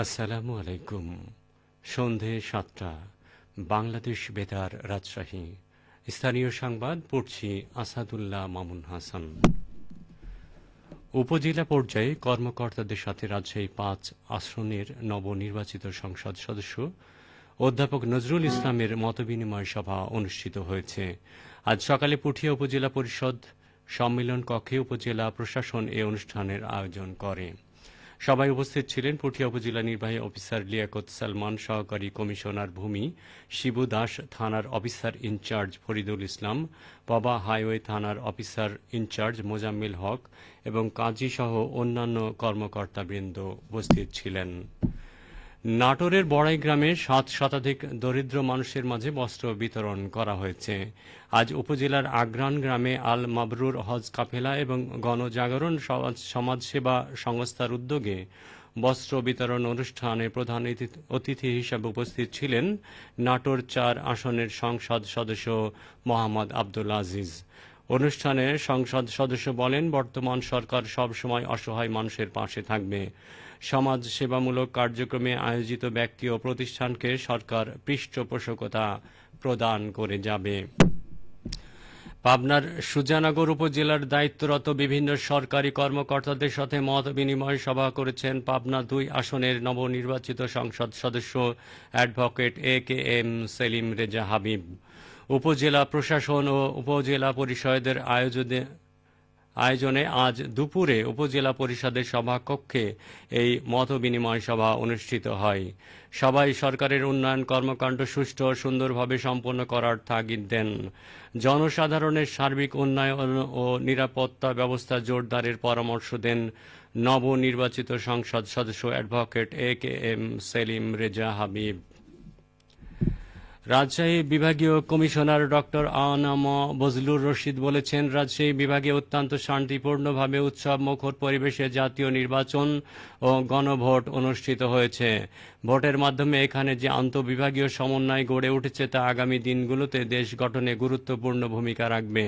আসসালামু আলাইকুম। সন্ধে ৭টা, বাংলাদেশ বেতার, রাজশাহী। স্থানীয় সংবাদ পড়ছি আসাদুল্লাহ মামুন হাসান। উপজেলা পর্যায়ে কর্মকর্তাদের সাথে রাজশাহী ৫ আসনের নবনির্বাচিত সংসদ সদস্য অধ্যাপক নজরুল ইসলামের মতবিনিময় সভা অনুষ্ঠিত হয়েছে। আজ সকালে পুঠিয়া উপজেলা পরিষদ সম্মেলন কক্ষে উপজেলা প্রশাসন এ অনুষ্ঠানের আয়োজন করে। সভায় উপস্থিত ছিলেন পুঠিয়া উপজেলা নির্বাহী অফিসার লিয়াকত সালমান, সহকারী কমিশনার ভূমি শিবু দাস, থানার officer in charge Faridul Islam, Paba highway থানার অফিসার ইনচার্জ মোজাম্মেল হক এবং কাজী সহ অন্যান্য কর্মকর্তাবৃন্দ উপস্থিত ছিলেন। নাটোরের বড়াই গ্রামে ৭ শতাধিক দরিদ্র মানুষের মাঝে বস্ত্র বিতরণ করা হয়েছে। আজ উপজেলার আগ্রান গ্রামে আল মাবরুর হজ কাফেলা এবং গণজাগরণ সমাজসেবা সংস্থার উদ্যোগে বস্ত্র বিতরণ অনুষ্ঠানে প্রধান অতিথি হিসেবে উপস্থিত ছিলেন নাটোর ৪ আসনের সংসদ সদস্য মোহাম্মদ আব্দুল আজিজ। অনুষ্ঠানে সংসদ সদস্য বলেন, বর্তমান সরকার সবসময় অসহায় মানুষের পাশে থাকবে। সমাজ সেবামূলক কার্যক্রমে আয়োজিত ব্যক্তি ও প্রতিষ্ঠানকে সরকার পৃষ্ঠপোষকতা প্রদান করে যাবে। পাবনার সুজানগর উপজেলার দায়িত্বরত বিভিন্ন সরকারি কর্মকর্তাদের সাথে মত বিনিময় সভা করেছেন পাবনা ২ আসনের নবনির্বাচিত সংসদ সদস্য অ্যাডভোকেট এ.কে.এম. সেলিম রেজা হাবিব। উপজেলা প্রশাসন ও উপজেলা পরিষদের আয়োজনে আজ দুপুরে উপজেলা পরিষদের সভাকক্ষে এই মতবিনিময় সভা অনুষ্ঠিত হয়। সবাই সরকারের উন্নয়ন কর্মকাণ্ড সুষ্ঠু ও সুন্দরভাবে সম্পন্ন করার তাগিদ দেন। জনসাধারণের সার্বিক উন্নয়ন ও নিরাপত্তা ব্যবস্থা জোরদারের পরামর্শ দেন নবনির্বাচিত সংসদ সদস্য অ্যাডভোকেট এ.কে.এম. সেলিম রেজা হাবিব। রাজশাহী বিভাগীয় কমিশনার ডক্টর আনাম বজলুর রশিদ বলেছেন, রাজশাহী বিভাগে অত্যন্ত শান্তিপূর্ণভাবে উৎসব মুখর পরিবেশে জাতীয় নির্বাচন ও গণভোট অনুষ্ঠিত হয়েছে। ভোটের মাধ্যমে এখানে যে আন্তঃবিভাগীয় সমন্বয় গড়ে উঠেছে তা আগামী দিনগুলোতে দেশ গঠনে গুরুত্বপূর্ণ ভূমিকা রাখবে।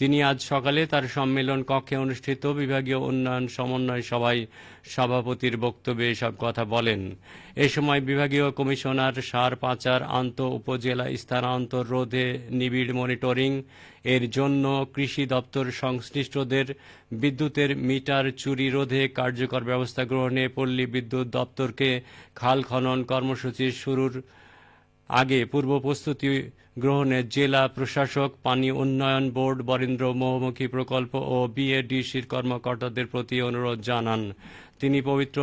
তিনি আজ সকালে তার সম্মেলন কক্ষে অনুষ্ঠিত বিভাগীয় উন্নয়ন সমন্বয় সভায় সভাপতির বক্তব্যে এসব কথা বলেন। এ সময় বিভাগীয় কমিশনার সার পাচার উপজেলা স্থানান্তর রোধে নিবিড় মনিটরিং এর জন্য কৃষি দপ্তর সংশ্লিষ্টদের বিদ্যুতের মিটার চুরি রোধে কার্যকর ব্যবস্থা গ্রহণে পল্লী বিদ্যুৎ দপ্তরকে খাল খনন কর্মসূচি শুরুর আগে পূর্ব প্রস্তুতি গ্রহণে জেলা প্রশাসক, পানি উন্নয়ন বোর্ড, বরেন্দ্র বহুমুখী প্রকল্প ও বিএডিসির কর্মকর্তাদের প্রতি অনুরোধ জানান। তিনি পবিত্র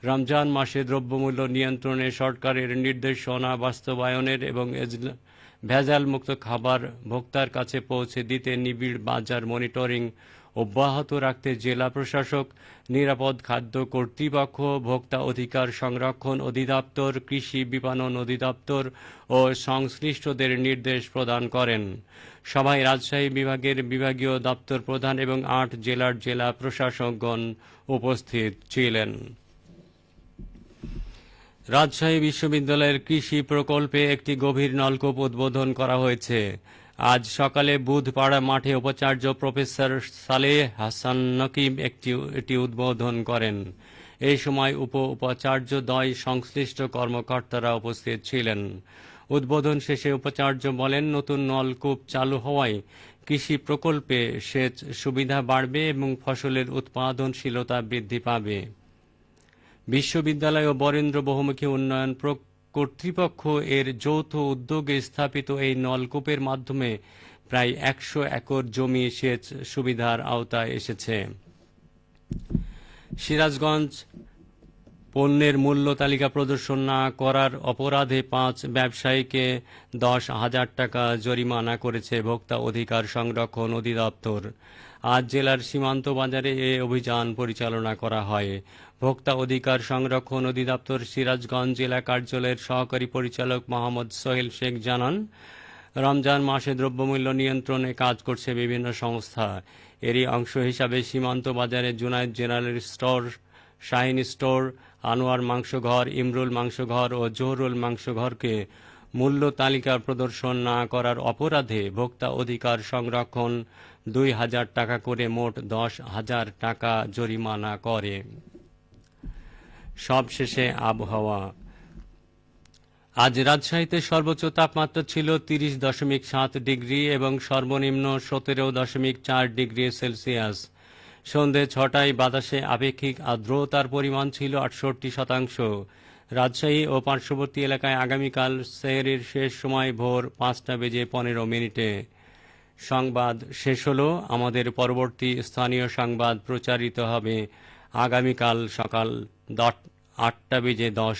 রমজান মাসে দ্রব্যমূল্য নিয়ন্ত্রণে সরকারের নির্দেশনা বাস্তবায়নের এবং ভেজালমুক্ত খাবার ভোক্তার কাছে পৌঁছে দিতে নিবিড় বাজার মনিটরিং অব্যাহত রাখতে জেলা প্রশাসক, নিরাপদ খাদ্য কর্তৃপক্ষ, ভোক্তা অধিকার সংরক্ষণ অধিদপ্তর, কৃষি বিপণন অধিদপ্তর ও সংশ্লিষ্টদের নির্দেশ প্রদান করেন। সভায় রাজশাহী বিভাগের বিভাগীয় দপ্তর প্রধান এবং ৮ জেলার জেলা প্রশাসকগণ উপস্থিত ছিলেন। রাজশাহী বিশ্ববিদ্যালয়ের কৃষি প্রকল্পে একটি গভীর নলকূপ উদ্বোধন করা হয়েছে। আজ সকালে বুধপাড়া মাঠে উপাচার্য প্রফেসর সালেহ হাসান নকিব এটি উদ্বোধন করেন। এই সময় উপাচার্যদ্বয় সংশ্লিষ্ট কর্মকর্তারা উপস্থিত ছিলেন। উদ্বোধন শেষে উপাচার্য বলেন, নতুন নলকূপ চালু হওয়ায় কৃষি প্রকল্পে সেচ সুবিধা বাড়বে এবং ফসলের উৎপাদনশীলতা বৃদ্ধি পাবে। বিশ্ববিদ্যালয় ও বরেন্দ্র বহুমুখী উন্নয়ন কর্তৃপক্ষ এর যৌথ উদ্যোগে স্থাপিত এই নলকূপের মাধ্যমে প্রায় ১০০ একর জমি সেচ সুবিধার আওতায় এসেছে। সিরাজগঞ্জ পণ্যের মূল্য তালিকা প্রদর্শন না করার অপরাধে ৫ ব্যবসায়ীকে ১০,০০০ টাকা জরিমানা করেছে ভোক্তা অধিকার সংরক্ষণ অধিদপ্তর। আজ জেলার সীমান্ত বাজারে এ অভিযান পরিচালনা করা হয়। ভোক্তা অধিকার সংরক্ষণ অধিদপ্তর সিরাজগঞ্জ জেলা কার্যালয়ের সহকারী পরিচালক মোহাম্মদ সোহেল শেখ জানান, রমজান মাসে দ্রব্যমূল্য নিয়ন্ত্রণে কাজ করছে বিভিন্ন সংস্থা। এরই অংশ হিসাবে সীমান্ত বাজারে Junaid general store, Shahin store, Anwar মাংসঘর, ইমরুল মাংসঘর ও জহুরুল মাংসঘরকে মূল্য তালিকা প্রদর্শন না করার অপরাধে ভোক্তা অধিকার সংরক্ষণ ২,০০০ টাকা করে মোট ১০,০০০ টাকা জরিমানা করে। সবশেষে আবহাওয়া। আজ রাজশাহীতে সর্বোচ্চ তাপমাত্রা ছিল 30.7 ডিগ্রি এবং সর্বনিম্ন 17.4 ডিগ্রি সেলসিয়াস। সন্ধে 6টায় বাতাসে আপেক্ষিক আর্দ্রতার পরিমাণ ছিল 68%। রাজশাহী ও পার্শ্ববর্তী এলাকায় আগামীকাল সেহরির শেষ সময় ভোর 5:15 সংবাদ শেষ হলো। আমাদের পরবর্তী স্থানীয় সংবাদ প্রচারিত হবে আগামীকাল সকাল 8:10